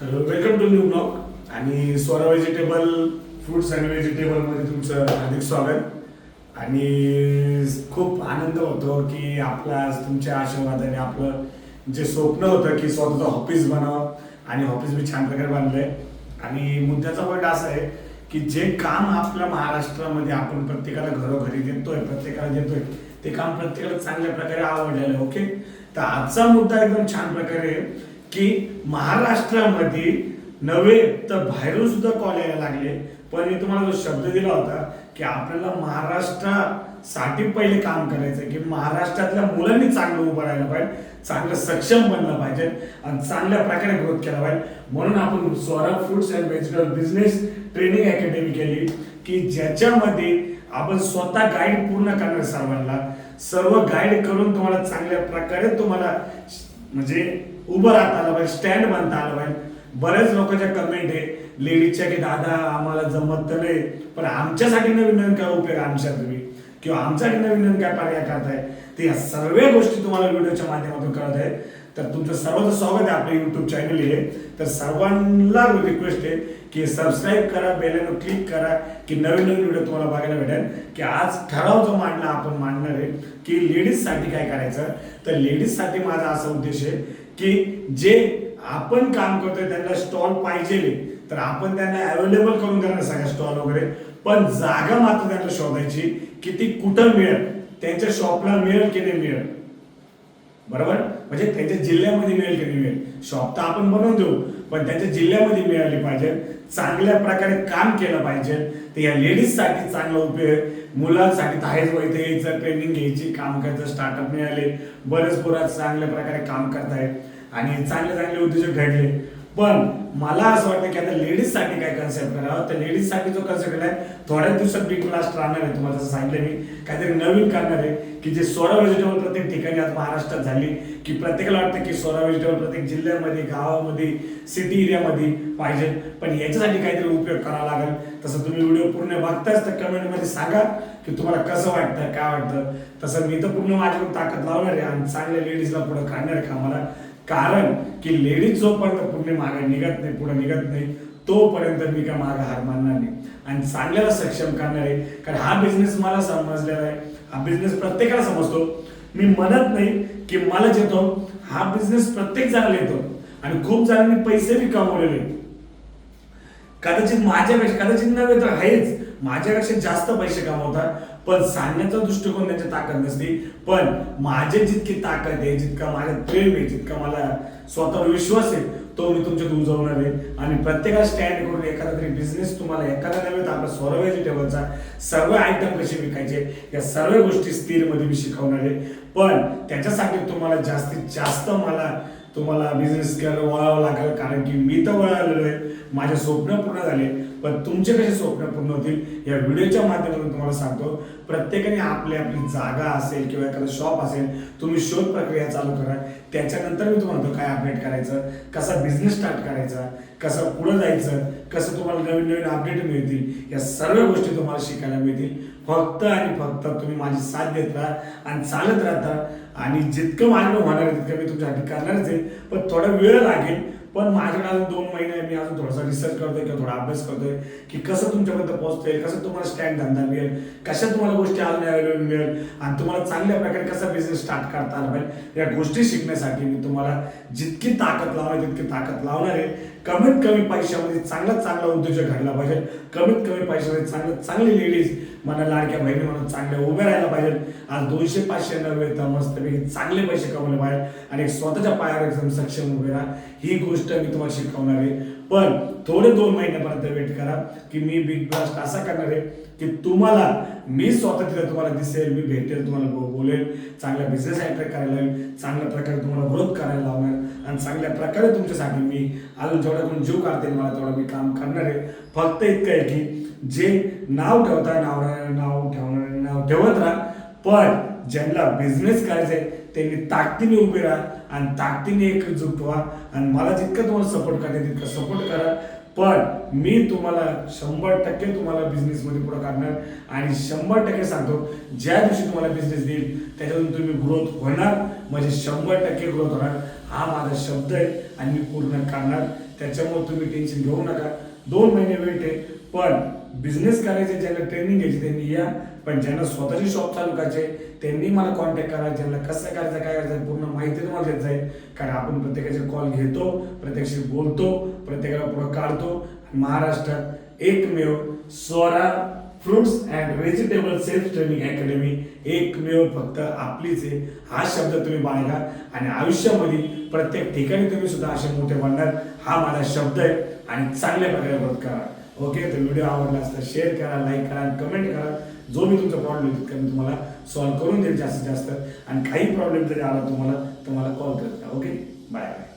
तर welcome to new blog आणि Swara vegetable fruits and व्हेजिटेबलमध्ये तुमचं हार्दिक स्वागत आणि खूप आनंद होतो की आपला आज तुमच्या आशीर्वादाने आपलं जे स्वप्न होतं की स्वतःचं ऑफिस बनावं आणि ऑफिस मी छान प्रकारे बांधलंय. आणि मुद्द्याचा पॉईंट असा आहे की जे काम आपल्या महाराष्ट्रामध्ये आपण प्रत्येकाला घरोघरी देतोय ते काम प्रत्येकाला चांगल्या प्रकारे आवडलेलं आहे. ओके, तर आजचा मुद्दा एकदम छान प्रकारे आहे की महाराष्ट्रामध्ये नव्हे तर बाहेरून सुद्धा कॉल यायला लागले. पण मी तुम्हाला जो शब्द दिला होता की आपल्याला महाराष्ट्रासाठी पहिले काम करायचं की महाराष्ट्रातल्या मुलांनी चांगलं उभं राहायला पाहिजे, चांगलं सक्षम बनलं पाहिजे आणि चांगल्या प्रकारे ग्रोथ केला पाहिजे. म्हणून आपण Swara fruits and vegetable business training academy केली की ज्याच्यामध्ये आपण स्वतः गाईड पूर्ण करणार, सर्व गाईड करून तुम्हाला चांगल्या प्रकारे तुम्हाला म्हणजे उभं राहता आलं पाहिजे, स्टँड बांधता आलं पाहिजे. बरेच लोकांच्या कमेंट आहे लेडीजच्या की दादा आम्हाला जमत तर नाही, पण आमच्यासाठी नवीन काय उपयोग आमच्या तुम्ही किंवा आमच्यासाठी नवीन काय पर्याय करताय, ते या सर्व गोष्टी तुम्हाला व्हिडिओच्या माध्यमातून कळत आहे. तर तुमचं सर्वांचं स्वागत आहे आपल्या युट्यूब चॅनल आहे. तर सर्वांना रिक्वेस्ट आहे की सबस्क्राईब करा, बेल आयकॉन क्लिक करा की नवीन व्हिडिओ तुम्हाला बघायला भेटेल. की आज ठराव जो आपण मांडणार आहे की लेडीजसाठी काय करायचं. तर लेडीजसाठी माझा असा उद्देश आहे की जे आपण काम करतोय त्यांना स्टॉल पाहिजे तर आपण त्यांना अवेलेबल करून देणार सगळ्या स्टॉल वगैरे, पण जागा मात्र त्यांना शोधायची की ती कुठं मिळेल, त्यांच्या शॉपला मिळेल की नाही मिळेल, बरोबर, म्हणजे त्यांच्या जिल्ह्यामध्ये मिळेल की नाही मिळेल. शॉप तर आपण बनवून देऊ पण त्यांच्या जिल्ह्यामध्ये मिळाली पाहिजे, चांगल्या प्रकारे काम केलं पाहिजे. तर या लेडीजसाठी चांगला उपयोग, मुलांसाठी तर आहेच, इथे यायचं ट्रेनिंग घ्यायची, काम करायचं, स्टार्टअप मिळाले, बरेच पुरात चांगल्या प्रकारे काम करतायत आणि चांगले उद्योजक घडले. पण मला असं वाटतं की आता लेडीजसाठी काय कन्सेप्ट करावं. तर लेडीजसाठी जो कन्सेप्ट आहे थोड्याच दिवसात बिग ब्लास्ट राहणार आहे. तुम्हाला जसं सांगितलं मी काहीतरी नवीन करणार आहे की जे स्वरा व्हेजिटेबल प्रत्येक ठिकाणी आज महाराष्ट्रात झाली की प्रत्येकाला वाटतं की स्वरा व्हेजिटेबल प्रत्येक जिल्ह्यामध्ये, गावामध्ये, सिटी एरियामध्ये पाहिजे, पण याच्यासाठी काहीतरी उपयोग करावा लागेल. तसं तुम्ही व्हिडिओ पूर्ण बघताच तर कमेंटमध्ये सांगा की तुम्हाला कसं वाटतं, काय वाटतं. तसं मी तर पूर्ण माझ्याकडून ताकद लावणार आहे आणि चांगल्या लेडीजला पुढे काढणार आहे कामाला. कारण की लेडीज जोपर्यंत पूर्ण मागे पुढे निघत नाही तोपर्यंत मी काय मागे हार मानणार नाही आणि चांगल्याला सक्षम करणार आहे. कारण हा बिझनेस मला समजलेला आहे, हा बिझनेस प्रत्येकाला समजतो. मी म्हणत नाही की मलाच येतो, हा बिझनेस प्रत्येक जणाला येतो आणि खूप जणांनी पैसे बी कमवलेले, कदाचित नव्हे तर आहेच, माझ्यापेक्षा जास्त पैसे कमवतात, पण सांगण्याचा दृष्टिकोन त्यांची ताकद नसते. पण माझे जितकी ताकद आहे, जितका माझ्या प्रेम आहे, जितका मला स्वतःवर विश्वास आहे, तो मी तुमच्यात उजवणार आहे आणि प्रत्येकाला स्टँड करून एखादा तरी बिझनेस तुम्हाला एखादा नव्हे तर आपला स्वरा व्हेजिटेबलचा सर्व आयटम कसे विकायचे या सर्व गोष्टी स्थिरमध्ये मी शिकवणार आहे. पण त्याच्यासाठी तुम्हाला जास्तीत जास्त तुम्हाला बिझनेस वळावं लागेल, कारण की मी तर वळालेलो आहे, माझे स्वप्न पूर्ण झाले. पण तुमचे कसे स्वप्न पूर्ण होतील या व्हिडिओच्या माध्यमातून तुम्हाला सांगतो. प्रत्येकाने आपली जागा असेल किंवा एखादं शॉप असेल, तुम्ही शोध प्रक्रिया चालू करा. त्याच्यानंतर मी तुम्हाला म्हणतो काय अपडेट करायचं, कसा बिझनेस स्टार्ट करायचा, कसं पुढे जायचं, कसं तुम्हाला नवीन अपडेट मिळतील, या सर्व गोष्टी तुम्हाला शिकायला मिळतील. फक्त आणि फक्त तुम्ही माझी साथ देत राहा आणि चालत राहता आणि जितकं माझ्याकडे होणार आहे तितकं मी तुमच्यासाठी करणारच आहे. पण थोडा वेळ लागेल, पण माझ्याकडे अजून 2 महिने मी अजून थोडासा रिसर्च करतोय किंवा थोडा अभ्यास करतोय की कसं तुमच्यापर्यंत पोहोचता येईल, कसं तुम्हाला स्टँड धंदा मिळेल, कशा तुम्हाला गोष्टी अजून अवेलेबल मिळेल आणि तुम्हाला चांगल्या प्रकारे कसा बिझनेस स्टार्ट करता आला पाहिजे. या गोष्टी शिकण्यासाठी मी तुम्हाला जितकी ताकद लावणार तितकी ताकद लावणार आहे. कमीत कमी पैशामध्ये चांगला उद्योजक घडला पाहिजे, कमीत कमी पैशामध्ये चांगली लेडीज मला लाडक्या बहिणी म्हणून चांगल्या उभ्या राहायला पाहिजे. आज 200-500 नव्हे तर मस्तपैकी चांगले पैसे कमवले पाहिजे आणि स्वतःच्या पायावर एकदम सक्षम उभे राहा. ही गोष्ट मी तुम्हाला शिकवणार आहे. पण थोडे 2 महिन्यापर्यंत वेट करा की मी बिग ब्लास्ट असा करणार आहे की मी स्वतः तिथे तुम्हाला दिसेल, मी भेटेल, तुम्हाला बोलेल, चांगला बिझनेस अट्रॅक्ट करायला लावेल, चांगल्या प्रकारे तुम्हाला ग्रोथ करायला लावणार आणि चांगल्या प्रकारे तुमच्यासाठी मी अजून जेवढा कोण जीव काढते मला तेवढं मी काम करणार आहे. फक्त इतकं आहे की जे नाव ठेवता नाव ठेवत राहा, पण ज्यांना बिझनेस करायचा आहे त्यांनी ताकदीने उभे राहा आणि ताकदीने एकजूट व्हा आणि मला जितकं तुम्हाला सपोर्ट करते तितकं सपोर्ट करा. पण मी तुम्हाला 100% तुम्हाला बिझनेसमध्ये पुढे काढणार आणि 100% सांगतो ज्या दिवशी तुम्हाला बिझनेस देईल त्याच्यातून तुम्ही ग्रोथ होणार, म्हणजे 100% ग्रोथ होणार. हा माझा शब्द आहे आणि मी पूर्ण करणार. त्याच्यामुळे तुम्ही टेन्शन घेऊ नका. 2 महिने वेट आहे, पण बिझनेस करायचे ज्यांना ट्रेनिंग घ्यायची त्यांनी या, पण ज्यांना स्वतःची शॉप चालू करायचे त्यांनी मला कॉन्टॅक्ट करा. ज्यांना कसं करायचं काय करायचं पूर्ण माहिती तुम्हाला देत जाईल. कारण आपण प्रत्येकाचे कॉल घेतो, प्रत्येकाशी बोलतो, प्रत्येकाला पुढे काढतो. महाराष्ट्रात एकमेव Swara fruits and vegetable self training academy एकमेव फक्त आपलीच आहे. हा शब्द तुम्ही बाळगा आणि आयुष्यामध्ये प्रत्येक ठिकाणी तुम्ही सुद्धा असे मोठे बनणार. हा माझा शब्द आहे आणि चांगल्या प्रकारे ग्रोथ करा. ओके, तर व्हिडिओ आवडला असता शेअर करा, लाईक करा, कमेंट करा. जो मी तुमचा प्रॉब्लेम तितका मी तुम्हाला सॉल्व्ह करून देईल जास्तीत जास्त. आणि काही प्रॉब्लेम जरी आला तुम्हाला तर मला कॉल करता. Okay, bye bye.